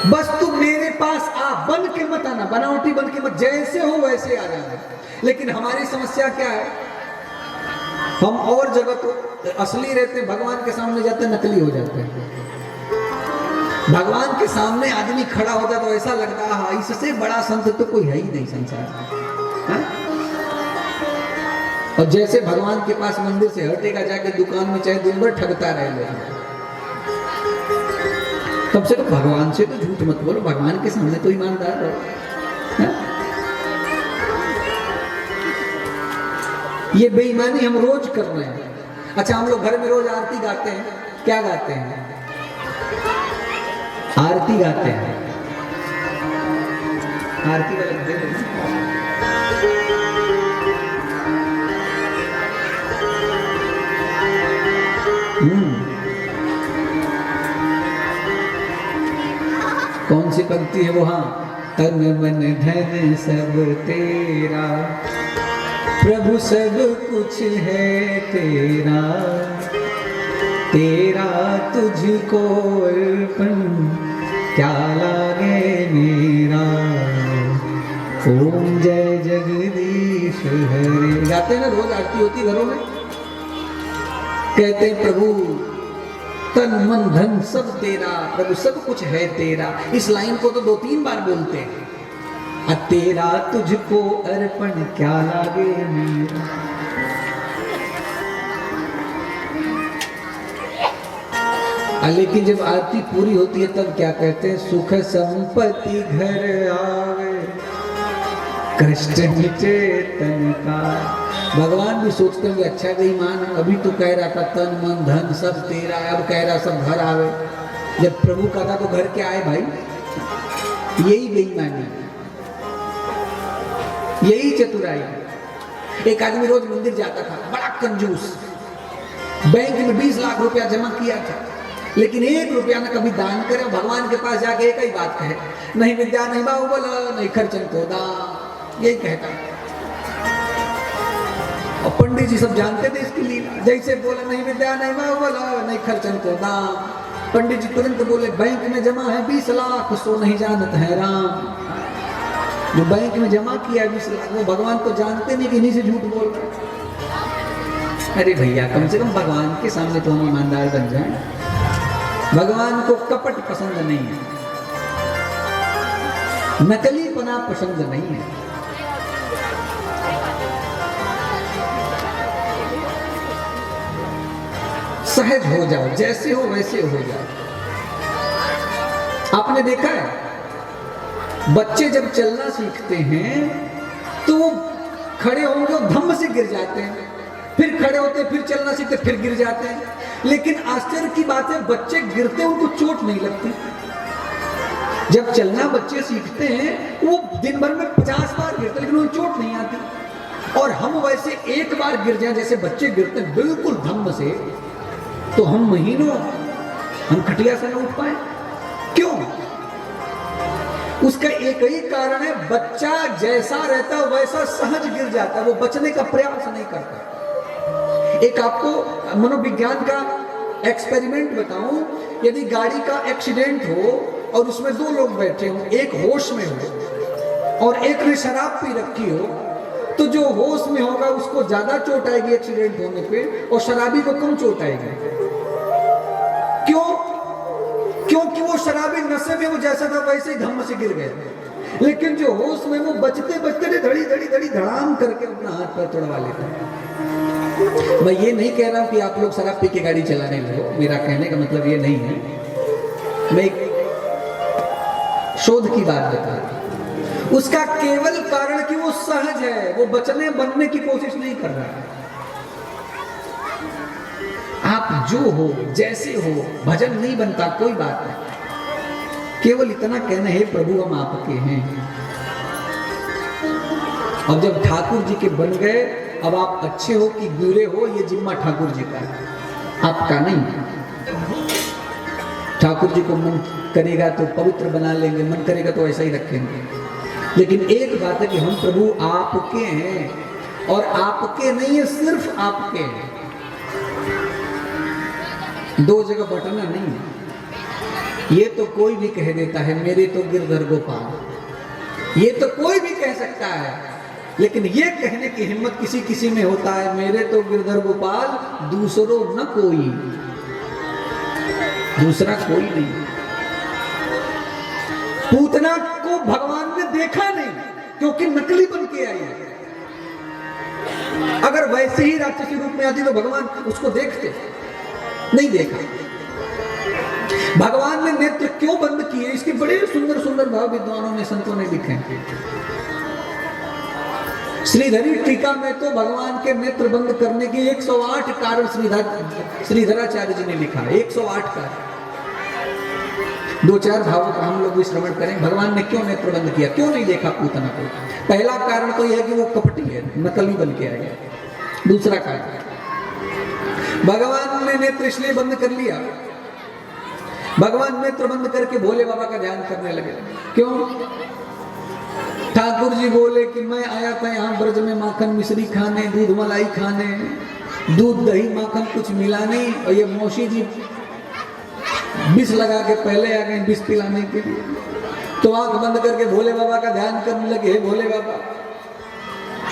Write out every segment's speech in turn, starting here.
बस तुम मेरे पास आ, बन के मत आना, बनावटी बन के मत, जैसे हो वैसे आ जाना। लेकिन हमारी समस्या क्या है, हम और जगह तो असली रहते हैं, भगवान के सामने जाते नकली हो जाते हैं। भगवान के सामने आदमी खड़ा होता तो ऐसा लगता है इससे बड़ा संत तो कोई है ही नहीं संसार में। और जैसे भगवान के पास मंदिर से हटेगा, जाके दुकान में चाहे दिन भर ठगता रहे, तब से तो भगवान से तो झूठ मत बोलो, भगवान के सामने तो ईमानदार रहो। ये बेईमानी हम रोज कर रहे हैं। अच्छा, हम लोग घर में रोज आरती गाते हैं, क्या गाते हैं? आरती गाते हैं। आरती वाले दे दो। कौन सी पंक्ति है वो? हाँ, तन मन धन सब तेरा, प्रभु सब कुछ है तेरा, तेरा तुझको अर्पण क्या लागे मेरा, ओम जय जगदीश हरे। गाते हैं ना, रोज आरती होती घरों में, कहते हैं प्रभु तन मन धन सब तेरा, प्रभु सब कुछ है तेरा। इस लाइन को तो 2-3 बार बोलते हैं, तेरा तुझको अर्पण क्या लागे मेरा। लेकिन जब आरती पूरी होती है तब क्या कहते हैं? सुख संपत्ति घर आवे, कष्ट मिटे तन का। भगवान भी सोचते हैं अच्छा बेईमान, अभी तो कह रहा था तन मन धन सब तेरा, अब कह रहा सब घर आवे। जब प्रभु का था तो घर क्या आए भाई? यही बेईमानी, यही चतुराई। एक आदमी रोज मंदिर जाता था, बड़ा कंजूस, बैंक में 20 लाख रुपया जमा किया था, लेकिन 1 रुपया ना कभी दान करे। भगवान के पास जाके एक ही बात कहे, नहीं विद्या नहीं बाहुबल नहीं खर्चन को दान, यही कहता। और पंडित जी सब जानते थे इसकी लीला, जैसे बोला नहीं विद्या नहीं बाहुबल नहीं खर्चन को दान, पंडित जी तुरंत बोले बैंक में जमा है 20 लाख, सो नहीं जानत है राम। जो बैंक में जमा किया 20 लाख, वो भगवान को जानते नहीं कि इन्हीं से झूठ बोल रहे। अरे भैया, कम से कम भगवान के सामने तो हम ईमानदार बन जाए। भगवान को कपट पसंद नहीं है, नकलीपना पसंद नहीं है। सहज हो जाओ, जैसे हो वैसे हो जाओ। आपने देखा है बच्चे जब चलना सीखते हैं तो वो खड़े होंगे और धम्म से गिर जाते हैं, फिर खड़े होते, फिर चलना सीखते, फिर गिर जाते हैं। लेकिन आश्चर्य की बात है, बच्चे गिरते उनको चोट नहीं लगती। जब चलना बच्चे सीखते हैं वो दिन भर में 50 बार गिरते लेकिन उन्हें चोट नहीं आती। और हम वैसे एक बार गिर जाए जैसे बच्चे गिरते हैं बिल्कुल धम्म से, तो हम महीनों हम खटिया से न उठ पाए। क्यों? उसका एक ही कारण है, बच्चा जैसा रहता है वैसा सहज गिर जाता है, वो बचने का प्रयास नहीं करता। एक आपको मनोविज्ञान का एक्सपेरिमेंट बताऊं, यदि गाड़ी का एक्सीडेंट हो और उसमें 2 लोग बैठे हो, एक होश में हो और एक ने शराब पी रखी हो, तो जो होश में होगा उसको ज्यादा चोट आएगी एक्सीडेंट होने पे और शराबी को कम चोट आएगी। क्यों? क्योंकि वो शराबी नशे में वो जैसा था वैसे ही धम्म से गिर गए। लेकिन जो होश में वो बचते बचते धड़ी धड़ी धड़ी धड़ाम करके अपना हाथ पैर तोड़वा लेता है। मैं ये नहीं कह रहा हूं कि आप लोग शराब पी के गाड़ी चलाने लगो, मेरा कहने का मतलब ये नहीं है। मैं एक शोध की बात बता रहा हूं, उसका केवल कारण कि वो सहज है, वो बचने बनने की कोशिश नहीं कर रहा है। आप जो हो जैसे हो, भजन नहीं बनता कोई बात नहीं, केवल इतना कहना है प्रभु हम आपके हैं। अब जब ठाकुर जी के बन गए, अब आप अच्छे हो कि बुरे हो ये जिम्मा ठाकुर जी का है, आपका नहीं। ठाकुर जी को मन करेगा तो पवित्र बना लेंगे, मन करेगा तो ऐसा ही रखेंगे। लेकिन एक बात है कि हम प्रभु आपके हैं, और आपके नहीं है, सिर्फ आपके हैं। 2 जगह बटना नहीं है। ये तो कोई भी कह देता है मेरे तो गिरधर गोपाल, ये तो कोई भी कह सकता है, लेकिन ये कहने की हिम्मत किसी किसी में होता है मेरे तो गिरधर गोपाल, दूसरों न कोई, दूसरा कोई नहीं। पूतना को भगवान ने देखा नहीं क्योंकि नकली बन के आई है। अगर वैसे ही राक्षसी रूप में आती तो भगवान उसको देखते, नहीं देखा। भगवान ने नेत्र क्यों बंद किए, इसके बड़े सुंदर सुंदर भाव विद्वानों ने, संतों ने लिखे। श्रीधरी टीका में तो भगवान के नेत्र बंद करने के 108 कारण श्रीधराचार्य जी ने लिखा, 108 कारण। दो चार भावों का हम लोग भी श्रवण करें। भगवान ने क्यों नेत्र बंद किया, क्यों नहीं देखा पूतना को? पहला कारण तो यह है कि वो कपटी है, नकली बन के आया। दूसरा कारण, भगवान ने नेत्र इसलिए बंद कर लिया, भगवान नेत्र बंद करके भोले बाबा का ध्यान करने लगे। क्यों? ठाकुर जी बोले कि मैं आया था यहाँ ब्रज में माखन मिश्री खाने, दूध मलाई खाने, दूध दही माखन कुछ मिला नहीं, और ये मौसी जी विष लगा के पहले आ गए विष पिलाने के लिए। तो आंख बंद करके भोले बाबा का ध्यान करने लगे, हे भोले बाबा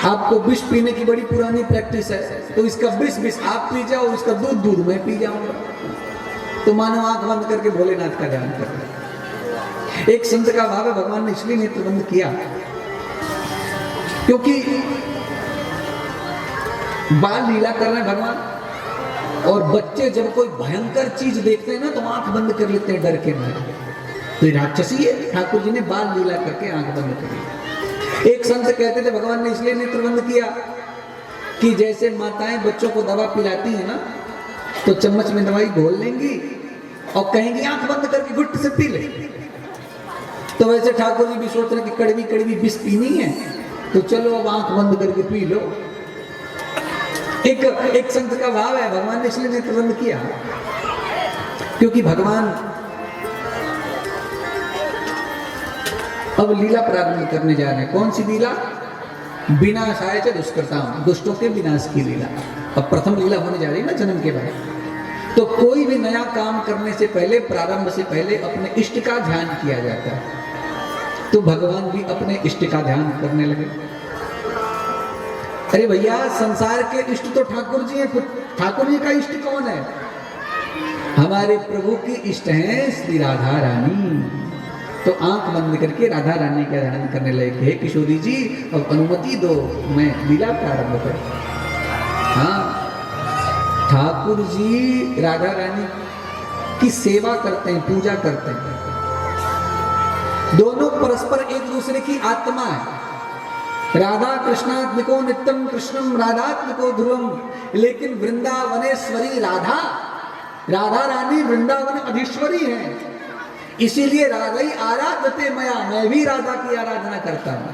आपको विष पीने की बड़ी पुरानी प्रैक्टिस है, तो इसका विष आप पी जाओ, इसका दूध मैं पी जाऊंगा। तो मानो आंख बंद करके भोलेनाथ का ध्यान कर रहे। एक संत का भाव है भगवान ने इसलिए नेत्र बंद किया क्योंकि बाल लीला कर रहे हैं भगवान, और बच्चे जब कोई भयंकर चीज देखते हैं ना तो आंख बंद कर लेते हैं डर के मारे। तो राक्षसी है, ठाकुर जी ने बाल लीला करके आंख बंद कर ली। एक संत कहते थे भगवान ने इसलिए नेत्र बंद किया कि जैसे माताएं बच्चों को दवा पिलाती है ना, तो चम्मच में दवाई घोल लेंगी और कहेंगी आंख बंद करके घुट से पी ले। तो वैसे ठाकुर जी भी सोच रहे कि कड़वी कड़वी विष पीनी है, तो चलो अब आंख बंद करके पी लो। एक संत का भाव है भगवान ने इसलिए नेत्र बंद किया क्योंकि भगवान अब लीला प्रारंभ करने जा रहे हैं। कौन सी लीला? विनाशाय च दुष्कृताम, दुष्टों के विनाश की लीला। अब प्रथम लीला होने जा रही है ना जन्म के बाद। तो कोई भी नया काम करने से पहले, प्रारंभ से पहले अपने इष्ट का ध्यान किया जाता है। तो भगवान भी अपने इष्ट का ध्यान करने लगे। अरे भैया संसार के इष्ट तो ठाकुर जी हैं, ठाकुर जी का इष्ट कौन है? हमारे प्रभु की इष्ट हैं श्री राधा रानी। तो आंख बंद करके राधा रानी का ध्यान करने लगे। हे किशोरी जी अब अनुमति दो, मैं लीला प्रारंभ करूं। हाँ, ठाकुर जी राधा रानी की सेवा करते हैं, पूजा करते हैं। दोनों परस्पर एक दूसरे की आत्मा है। राधा कृष्णात्मिको नित्यम कृष्णम राधात्मिको ध्रुवम। लेकिन वृंदावनेश्वरी राधा, राधा रानी वृंदावन अधीश्वरी है, इसीलिए राधा ही आराधते मया, मैं भी राधा की आराधना करता हूं।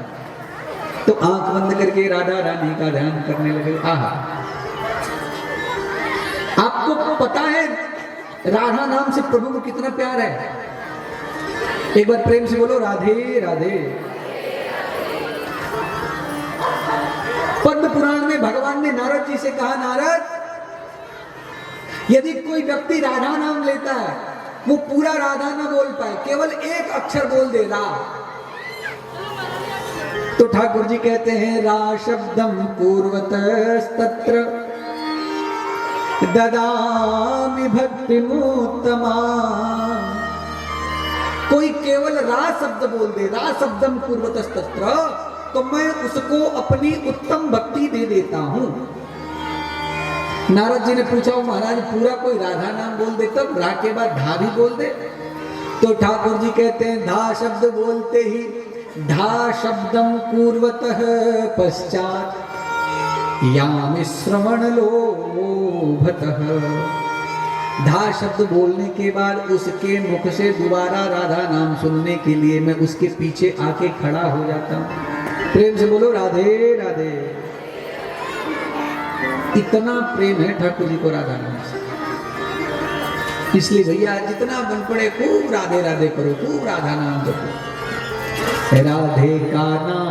तो आंख बंद करके राधा रानी का ध्यान करने लगे। आहा, आपको पता है राधा नाम से प्रभु को कितना प्यार है? एक बार प्रेम से बोलो राधे राधे। पद्म पुराण में भगवान ने नारद जी से कहा, नारद यदि कोई व्यक्ति राधा नाम लेता है, वो पूरा राधा ना बोल पाए, केवल एक अक्षर बोल दे रा, तो ठाकुर जी कहते हैं रा शब्दम पूर्वतस्तत्र ददामि भक्तिमुत्तमा। कोई केवल रा शब्द बोल दे, रा शब्दम पूर्वतस्तत्र, तो मैं उसको अपनी उत्तम भक्ति दे देता हूं। नारद जी ने पूछा, महाराज पूरा कोई राधा नाम बोल दे तब रा के बाद धा भी बोल दे? तो ठाकुर जी कहते हैं धा शब्द बोलते ही धा शब्दम पूर्वतः पश्चात यामि श्रवण लोभतः। धा शब्द बोलने के बाद उसके मुख से दोबारा राधा नाम सुनने के लिए मैं उसके पीछे आके खड़ा हो जाता हूं। प्रेम से बोलो राधे राधे। इतना प्रेम है ठाकुर जी को राधा नाम से। इसलिए भैया जितना बन पड़े खूब राधे राधे करो, खूब राधा नाम जपो। राधे का नाम